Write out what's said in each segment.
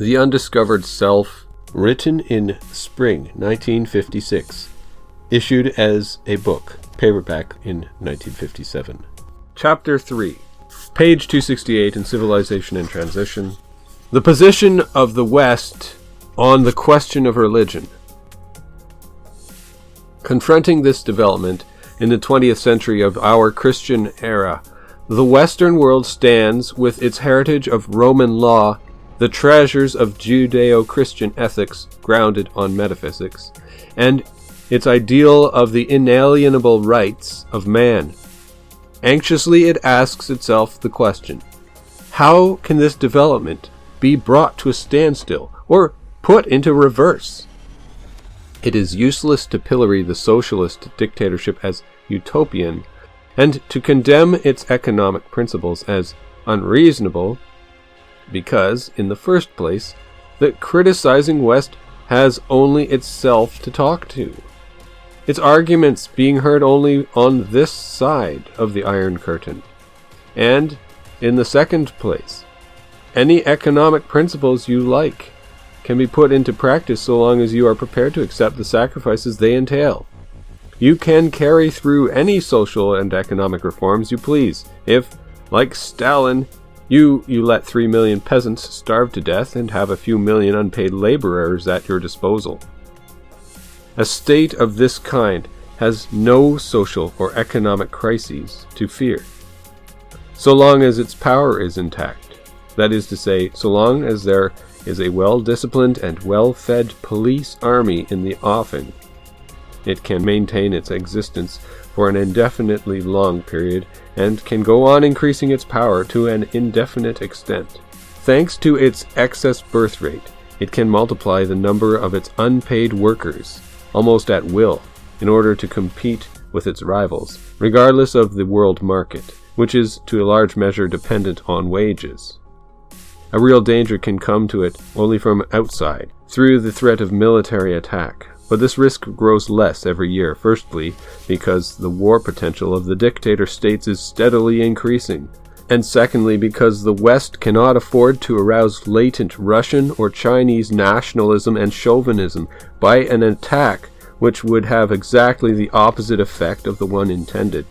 The Undiscovered Self, written in spring 1956, issued as a book, paperback in 1957. Chapter 3, page 268 in Civilization and Transition. The position of the West on the question of religion. Confronting this development in the 20th century of our Christian era, the Western world stands with its heritage of Roman law, the treasures of Judeo-Christian ethics grounded on metaphysics, and its ideal of the inalienable rights of man. Anxiously it asks itself the question, how can this development be brought to a standstill or put into reverse? It is useless to pillory the socialist dictatorship as utopian and to condemn its economic principles as unreasonable, because, in the first place, the criticizing West has only itself to talk to, its arguments being heard only on this side of the Iron Curtain. And, in the second place, any economic principles you like can be put into practice so long as you are prepared to accept the sacrifices they entail. You can carry through any social and economic reforms you please, if, like Stalin, you let 3 million peasants starve to death and have a few million unpaid laborers at your disposal. A state of this kind has no social or economic crises to fear, so long as its power is intact. That is to say, so long as there is a well-disciplined and well-fed police army in the offing, it can maintain its existence for an indefinitely long period and can go on increasing its power to an indefinite extent. Thanks to its excess birth rate, it can multiply the number of its unpaid workers almost at will in order to compete with its rivals, regardless of the world market, which is to a large measure dependent on wages. A real danger can come to it only from outside, through the threat of military attack. But this risk grows less every year, firstly, because the war potential of the dictator states is steadily increasing, and secondly, because the West cannot afford to arouse latent Russian or Chinese nationalism and chauvinism by an attack which would have exactly the opposite effect of the one intended.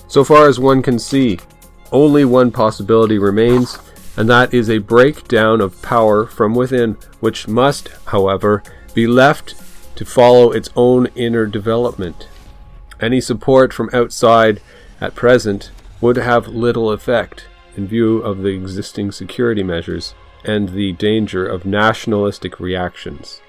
So far as one can see, only one possibility remains, and that is a breakdown of power from within, which must, however, be left to follow its own inner development. Any support from outside at present would have little effect in view of the existing security measures and the danger of nationalistic reactions.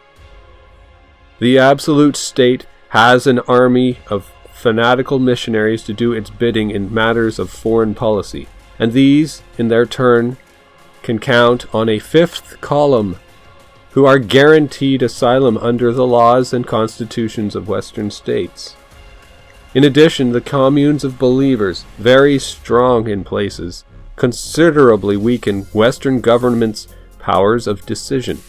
The absolute state has an army of fanatical missionaries to do its bidding in matters of foreign policy, and these, in their turn, can count on a fifth column who are guaranteed asylum under the laws and constitutions of Western states. In addition, the communes of believers, very strong in places, considerably weaken Western governments' powers of decision,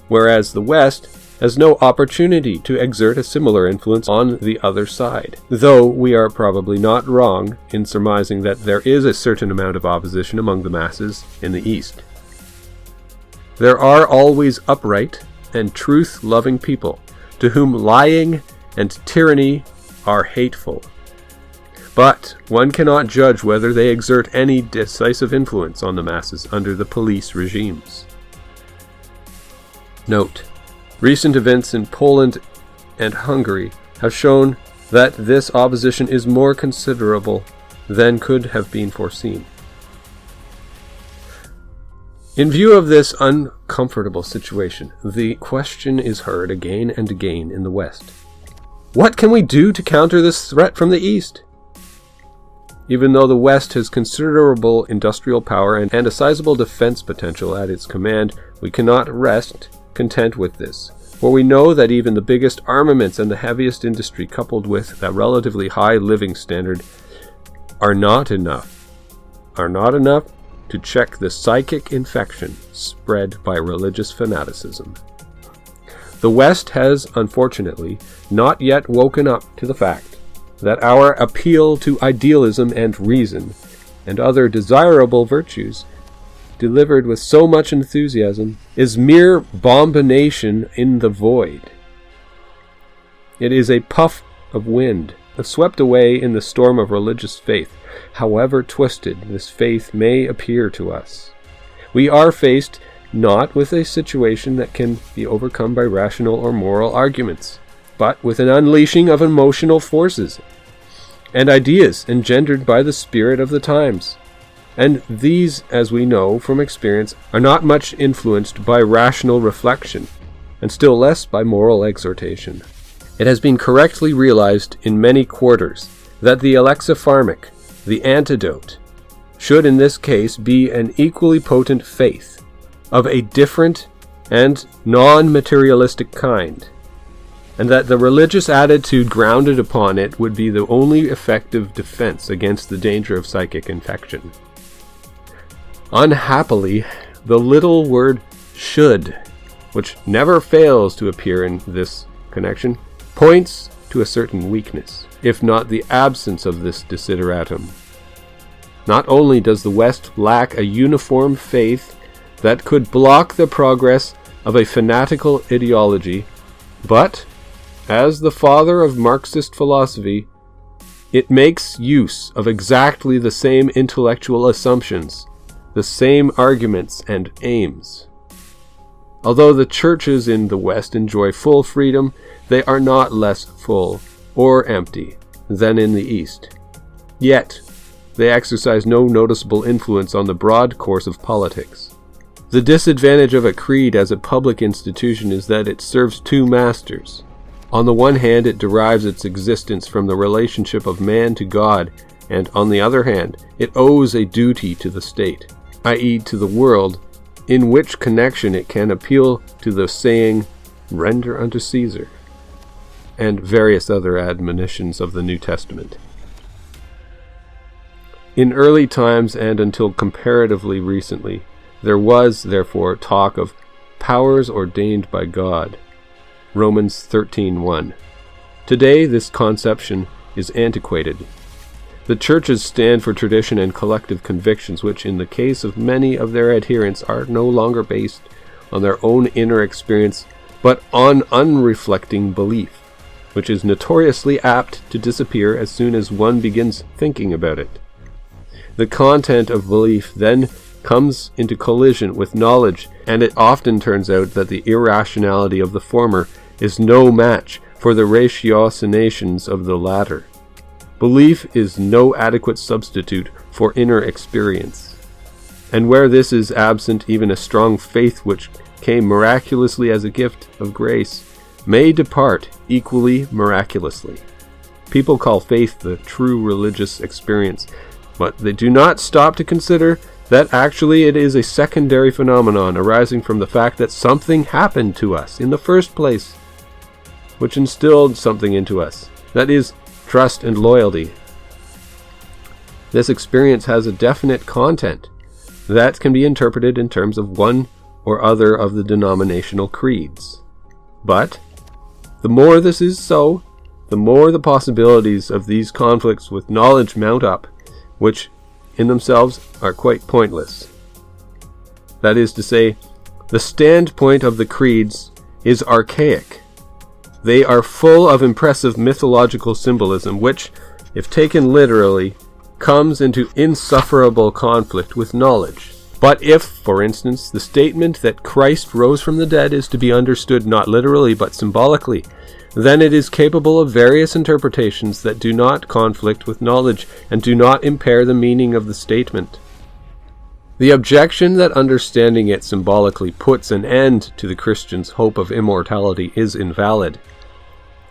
whereas the West has no opportunity to exert a similar influence on the other side, though we are probably not wrong in surmising that there is a certain amount of opposition among the masses in the East. There are always upright and truth-loving people to whom lying and tyranny are hateful. But one cannot judge whether they exert any decisive influence on the masses under the police regimes. Note: recent events in Poland and Hungary have shown that this opposition is more considerable than could have been foreseen. In view of this uncomfortable situation, the question is heard again and again in the West: what can we do to counter this threat from the East? Even though the West has considerable industrial power and a sizable defense potential at its command, we cannot rest content with this, for we know that even the biggest armaments and the heaviest industry, coupled with a relatively high living standard, are not enough to check the psychic infection spread by religious fanaticism. The West has, unfortunately, not yet woken up to the fact that our appeal to idealism and reason and other desirable virtues delivered with so much enthusiasm, is mere bombination in the void. It is a puff of wind, swept away in the storm of religious faith, however twisted this faith may appear to us. We are faced not with a situation that can be overcome by rational or moral arguments, but with an unleashing of emotional forces and ideas engendered by the spirit of the times. And these, as we know from experience, are not much influenced by rational reflection, and still less by moral exhortation. It has been correctly realized in many quarters that the alexipharmac, the antidote, should in this case be an equally potent faith, of a different and non-materialistic kind, and that the religious attitude grounded upon it would be the only effective defense against the danger of psychic infection. Unhappily, the little word should, which never fails to appear in this connection, points to a certain weakness, if not the absence of this desideratum. Not only does the West lack a uniform faith that could block the progress of a fanatical ideology, but, as the father of Marxist philosophy, it makes use of exactly the same intellectual assumptions, the same arguments and aims. Although the churches in the West enjoy full freedom, they are not less full or empty than in the East. Yet, they exercise no noticeable influence on the broad course of politics. The disadvantage of a creed as a public institution is that it serves two masters. On the one hand, it derives its existence from the relationship of man to God, and on the other hand, it owes a duty to the state, i.e. to the world, in which connection it can appeal to the saying, "Render unto Caesar," and various other admonitions of the New Testament. In early times and until comparatively recently, there was, therefore, talk of powers ordained by God. Romans 13:1. Today, this conception is antiquated. The churches stand for tradition and collective convictions, which in the case of many of their adherents are no longer based on their own inner experience, but on unreflecting belief, which is notoriously apt to disappear as soon as one begins thinking about it. The content of belief then comes into collision with knowledge, and it often turns out that the irrationality of the former is no match for the ratiocinations of the latter. Belief is no adequate substitute for inner experience. And where this is absent, even a strong faith which came miraculously as a gift of grace may depart equally miraculously. People call faith the true religious experience, but they do not stop to consider that actually it is a secondary phenomenon arising from the fact that something happened to us in the first place, which instilled something into us, that is, trust and loyalty. This experience has a definite content that can be interpreted in terms of one or other of the denominational creeds. But the more this is so, the more the possibilities of these conflicts with knowledge mount up, which in themselves are quite pointless. That is to say, the standpoint of the creeds is archaic. They are full of impressive mythological symbolism, which, if taken literally, comes into insufferable conflict with knowledge. But if, for instance, the statement that Christ rose from the dead is to be understood not literally but symbolically, then it is capable of various interpretations that do not conflict with knowledge and do not impair the meaning of the statement. The objection that understanding it symbolically puts an end to the Christian's hope of immortality is invalid,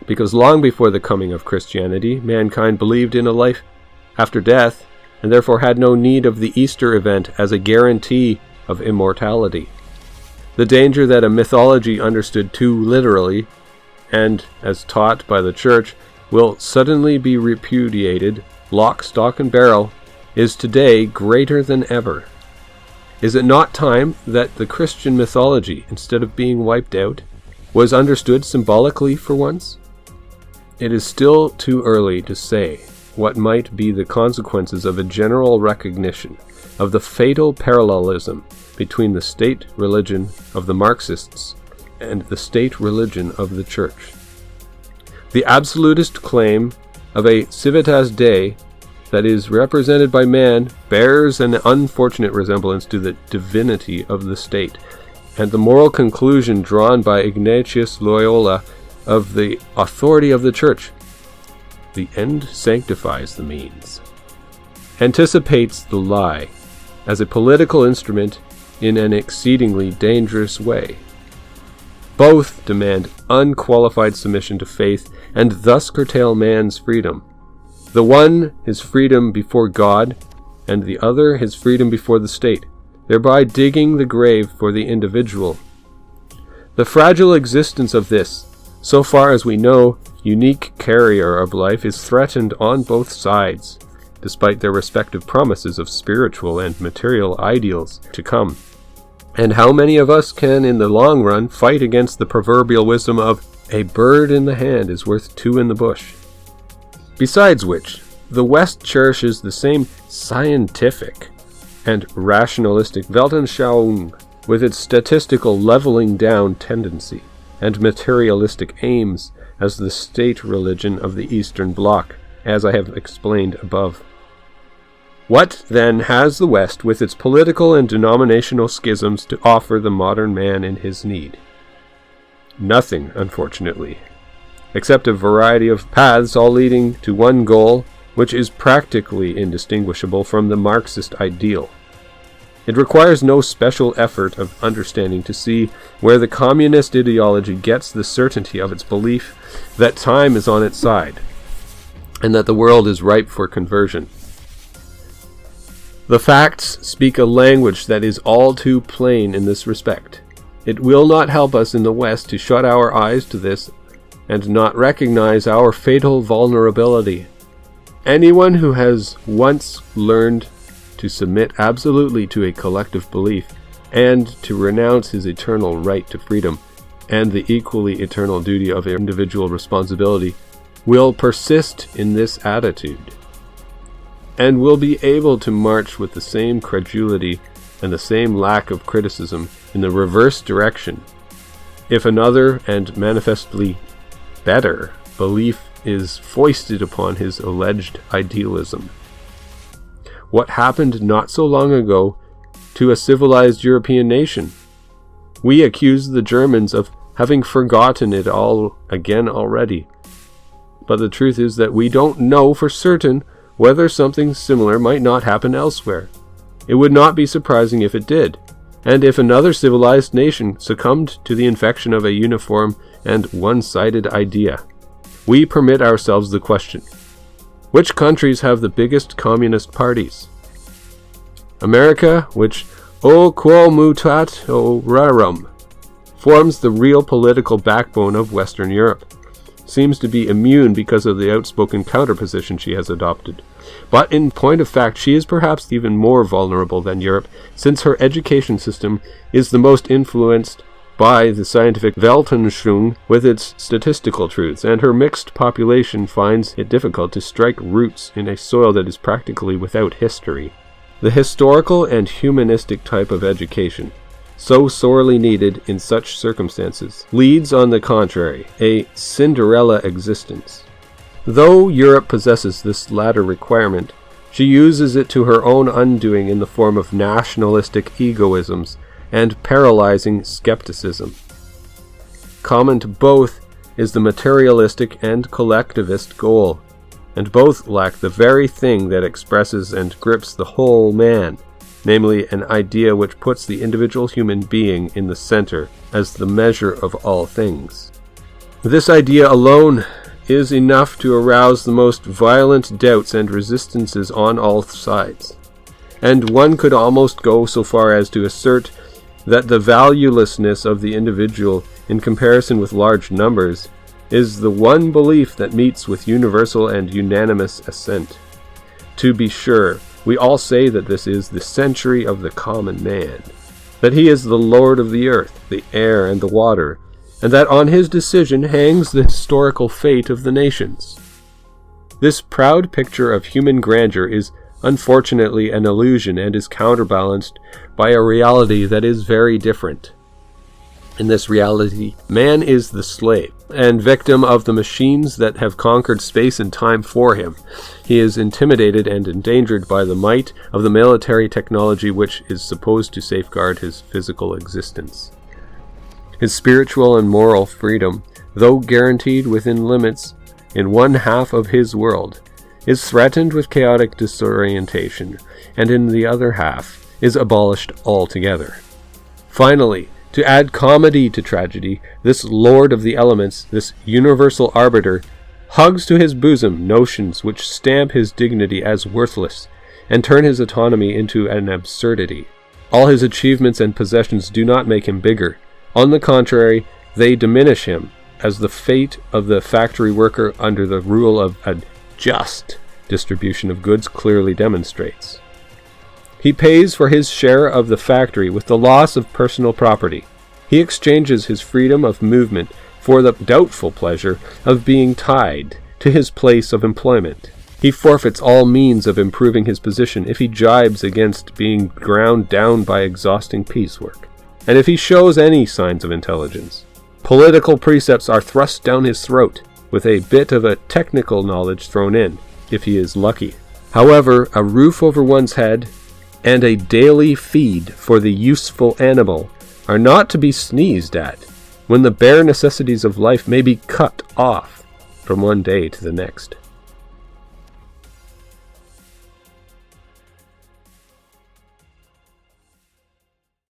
because long before the coming of Christianity, mankind believed in a life after death, and therefore had no need of the Easter event as a guarantee of immortality. The danger that a mythology understood too literally, and as taught by the Church, will suddenly be repudiated, lock, stock, and barrel, is today greater than ever. Is it not time that the Christian mythology, instead of being wiped out, was understood symbolically for once? It is still too early to say what might be the consequences of a general recognition of the fatal parallelism between the state religion of the Marxists and the state religion of the Church. The absolutist claim of a civitas Dei that is represented by man bears an unfortunate resemblance to the divinity of the state, and the moral conclusion drawn by Ignatius Loyola of the authority of the Church, the end sanctifies the means, anticipates the lie as a political instrument in an exceedingly dangerous way. Both demand unqualified submission to faith and thus curtail man's freedom. The one his freedom before God, and the other his freedom before the state, thereby digging the grave for the individual. The fragile existence of this, so far as we know, unique carrier of life is threatened on both sides, despite their respective promises of spiritual and material ideals to come. And how many of us can, in the long run, fight against the proverbial wisdom of "a bird in the hand is worth two in the bush"? Besides which, the West cherishes the same scientific and rationalistic Weltanschauung with its statistical leveling down tendency and materialistic aims as the state religion of the Eastern Bloc, as I have explained above. What, then, has the West, with its political and denominational schisms, to offer the modern man in his need? Nothing, unfortunately, except a variety of paths all leading to one goal, which is practically indistinguishable from the Marxist ideal. It requires no special effort of understanding to see where the communist ideology gets the certainty of its belief that time is on its side, and that the world is ripe for conversion. The facts speak a language that is all too plain in this respect. It will not help us in the West to shut our eyes to this and not recognize our fatal vulnerability. Anyone who has once learned to submit absolutely to a collective belief and to renounce his eternal right to freedom and the equally eternal duty of individual responsibility will persist in this attitude, and will be able to march with the same credulity and the same lack of criticism in the reverse direction if another and manifestly better belief is foisted upon his alleged idealism. What happened not so long ago to a civilized European nation? We accuse the Germans of having forgotten it all again already, but the truth is that we don't know for certain whether something similar might not happen elsewhere. It would not be surprising if it did, and if another civilized nation succumbed to the infection of a uniform and one-sided idea. We permit ourselves the question: which countries have the biggest communist parties? America, which, o quo mutatio rerum, forms the real political backbone of Western Europe, seems to be immune because of the outspoken counterposition she has adopted. But in point of fact, she is perhaps even more vulnerable than Europe, since her education system is the most influenced by the scientific Weltanschauung with its statistical truths, and her mixed population finds it difficult to strike roots in a soil that is practically without history. The historical and humanistic type of education, so sorely needed in such circumstances, leads, on the contrary, a Cinderella existence. Though Europe possesses this latter requirement, she uses it to her own undoing in the form of nationalistic egoisms and paralyzing skepticism. Common to both is the materialistic and collectivist goal, and both lack the very thing that expresses and grips the whole man, namely an idea which puts the individual human being in the center as the measure of all things. This idea alone is enough to arouse the most violent doubts and resistances on all sides, and one could almost go so far as to assert that the valuelessness of the individual in comparison with large numbers is the one belief that meets with universal and unanimous assent. To be sure, we all say that this is the century of the common man, that he is the lord of the earth, the air, and the water, and that on his decision hangs the historical fate of the nations. This proud picture of human grandeur is unfortunately an illusion and is counterbalanced by a reality that is very different. In this reality, man is the slave and victim of the machines that have conquered space and time for him. He is intimidated and endangered by the might of the military technology which is supposed to safeguard his physical existence. His spiritual and moral freedom, though guaranteed within limits in one half of his world, is threatened with chaotic disorientation, and in the other half is abolished altogether. Finally, to add comedy to tragedy, this lord of the elements, this universal arbiter, hugs to his bosom notions which stamp his dignity as worthless and turn his autonomy into an absurdity. All his achievements and possessions do not make him bigger. On the contrary, they diminish him, as the fate of the factory worker under the rule of a just distribution of goods clearly demonstrates. He pays for his share of the factory with the loss of personal property. He exchanges his freedom of movement for the doubtful pleasure of being tied to his place of employment. He forfeits all means of improving his position if he jibes against being ground down by exhausting piecework. And if he shows any signs of intelligence, political precepts are thrust down his throat, with a bit of a technical knowledge thrown in, if he is lucky. However, a roof over one's head and a daily feed for the useful animal are not to be sneezed at, when the bare necessities of life may be cut off from one day to the next.